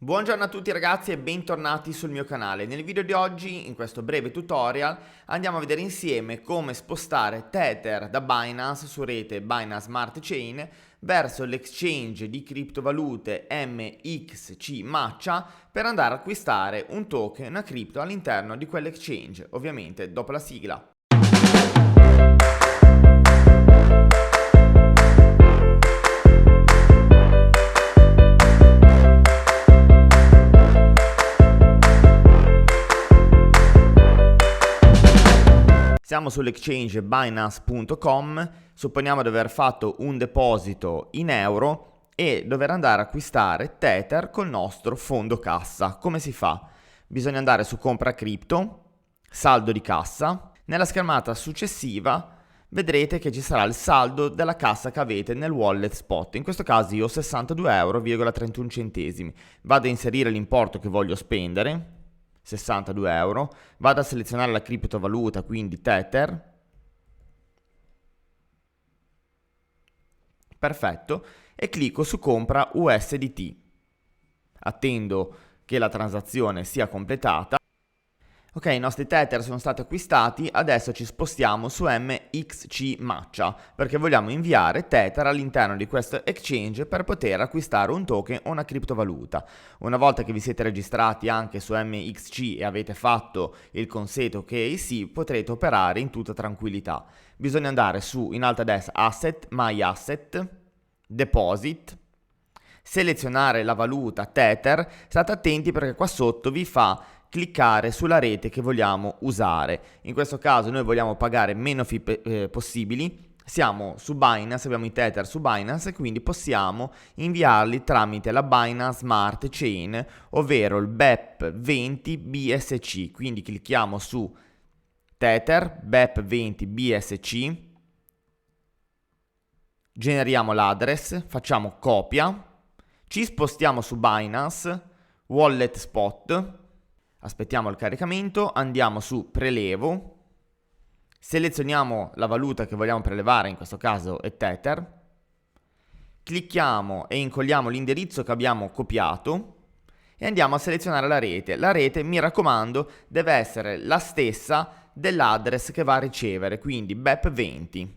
Buongiorno a tutti ragazzi e bentornati sul mio canale. Nel video di oggi, in questo breve tutorial, andiamo a vedere insieme come spostare Tether da Binance su rete Binance Smart Chain verso l'exchange di criptovalute MXC Matcha per andare a acquistare un token, una cripto all'interno di quell'exchange, ovviamente dopo la sigla. Siamo sull'exchange Binance.com, supponiamo di aver fatto un deposito in euro e dover andare a acquistare Tether col nostro fondo cassa. Come si fa? Bisogna andare su compra cripto, saldo di cassa. Nella schermata successiva vedrete che ci sarà il saldo della cassa che avete nel wallet spot. In questo caso io ho 62,31 euro. Vado a inserire l'importo che voglio spendere. 62 euro, vado a selezionare la criptovaluta, quindi Tether, perfetto, e clicco su compra USDT, attendo che la transazione sia completata. Ok, i nostri Tether sono stati acquistati, adesso ci spostiamo su MXC Matcha perché vogliamo inviare Tether all'interno di questo exchange per poter acquistare un token o una criptovaluta. Una volta che vi siete registrati anche su MXC e avete fatto il consueto KYC, potrete operare in tutta tranquillità. Bisogna andare su in alto a destra Asset, My Asset, Deposit, selezionare la valuta Tether. State attenti perché qua sotto vi fa cliccare sulla rete che vogliamo usare. In questo caso noi vogliamo pagare meno fee possibili. Siamo su Binance, abbiamo i Tether su Binance e quindi possiamo inviarli tramite la Binance Smart Chain, ovvero il BEP20 BSC. Quindi clicchiamo su Tether BEP20 BSC, generiamo l'address, facciamo copia, ci spostiamo su Binance, Wallet Spot, aspettiamo il caricamento, andiamo su prelevo, selezioniamo la valuta che vogliamo prelevare, in questo caso è Tether, clicchiamo e incolliamo l'indirizzo che abbiamo copiato e andiamo a selezionare la rete. La rete, mi raccomando, deve essere la stessa dell'address che va a ricevere, quindi BEP20.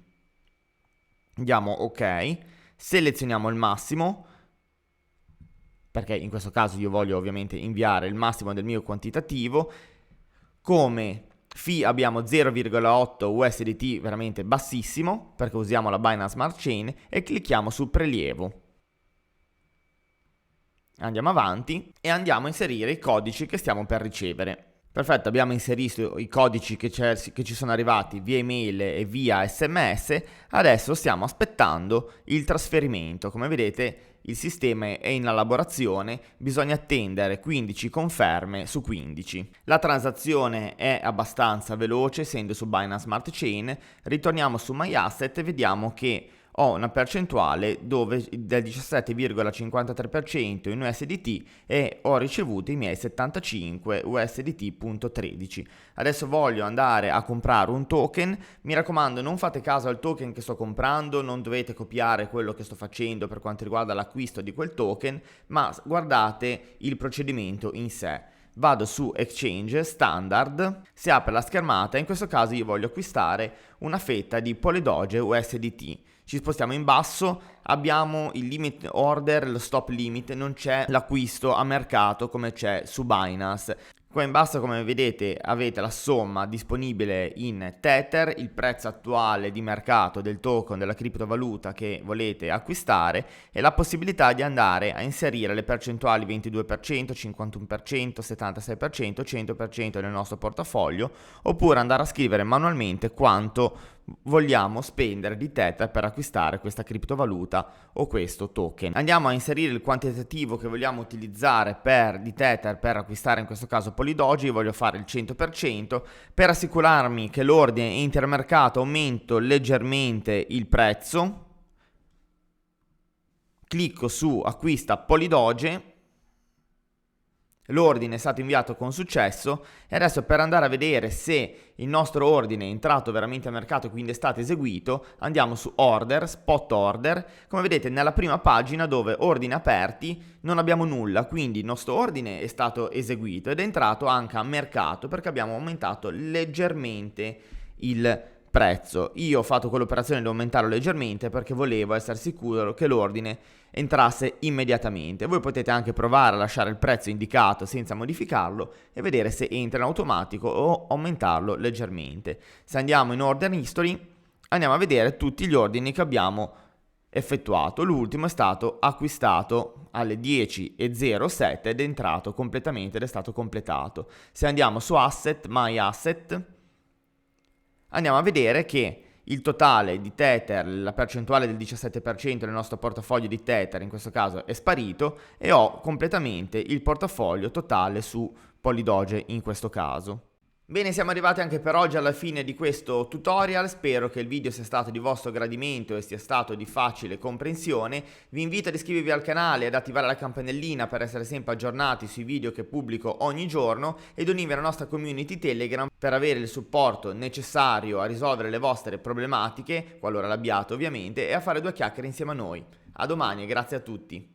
Andiamo ok, selezioniamo il massimo, perché in questo caso io voglio ovviamente inviare il massimo del mio quantitativo. Come fee abbiamo 0,8 USDT, veramente bassissimo, perché usiamo la Binance Smart Chain, e clicchiamo su prelievo. Andiamo avanti e andiamo a inserire i codici che stiamo per ricevere. Perfetto, abbiamo inserito i codici che ci sono arrivati via email e via SMS, adesso stiamo aspettando il trasferimento. Come vedete il sistema è in elaborazione, bisogna attendere 15 conferme su 15. La transazione è abbastanza veloce essendo su Binance Smart Chain. Ritorniamo su My Asset e vediamo che ho una percentuale del 17,53% in USDT e ho ricevuto i miei 75 USDT.13. Adesso voglio andare a comprare un token. Mi raccomando, non fate caso al token che sto comprando, non dovete copiare quello che sto facendo per quanto riguarda l'acquisto di quel token, ma guardate il procedimento in sé. Vado su Exchange Standard, si apre la schermata e in questo caso io voglio acquistare una fetta di Polydoge USDT. Ci spostiamo in basso, abbiamo il limit order, lo stop limit, non c'è l'acquisto a mercato come c'è su Binance. Qua in basso, come vedete, avete la somma disponibile in Tether, il prezzo attuale di mercato del token della criptovaluta che volete acquistare e la possibilità di andare a inserire le percentuali 22%, 51%, 76%, 100% nel nostro portafoglio, oppure andare a scrivere manualmente quanto vogliamo spendere di Tether per acquistare questa criptovaluta o questo token. Andiamo a inserire il quantitativo che vogliamo utilizzare di Tether per acquistare in questo caso Polydoge. Io voglio fare il 100% per assicurarmi che l'ordine è intermercato. Aumento leggermente il prezzo, clicco su acquista Polydoge, l'ordine è stato inviato con successo e adesso per andare a vedere se il nostro ordine è entrato veramente a mercato e quindi è stato eseguito, andiamo su order, spot order. Come vedete nella prima pagina dove ordini aperti non abbiamo nulla, quindi il nostro ordine è stato eseguito ed è entrato anche a mercato perché abbiamo aumentato leggermente il prezzo. Io ho fatto quell'operazione di aumentarlo leggermente perché volevo essere sicuro che l'ordine entrasse immediatamente. Voi potete anche provare a lasciare il prezzo indicato senza modificarlo e vedere se entra in automatico o aumentarlo leggermente. Se andiamo in order history andiamo a vedere tutti gli ordini che abbiamo effettuato. L'ultimo è stato acquistato alle 10:07 ed è entrato completamente ed è stato completato. Se andiamo su asset, my asset, andiamo a vedere che il totale di Tether, la percentuale del 17% del nostro portafoglio di Tether in questo caso è sparito e ho completamente il portafoglio totale su Polydoge in questo caso. Bene, siamo arrivati anche per oggi alla fine di questo tutorial, spero che il video sia stato di vostro gradimento e sia stato di facile comprensione. Vi invito ad iscrivervi al canale e ad attivare la campanellina per essere sempre aggiornati sui video che pubblico ogni giorno ed unirvi alla nostra community Telegram per avere il supporto necessario a risolvere le vostre problematiche, qualora l'abbiate ovviamente, e a fare due chiacchiere insieme a noi. A domani e grazie a tutti!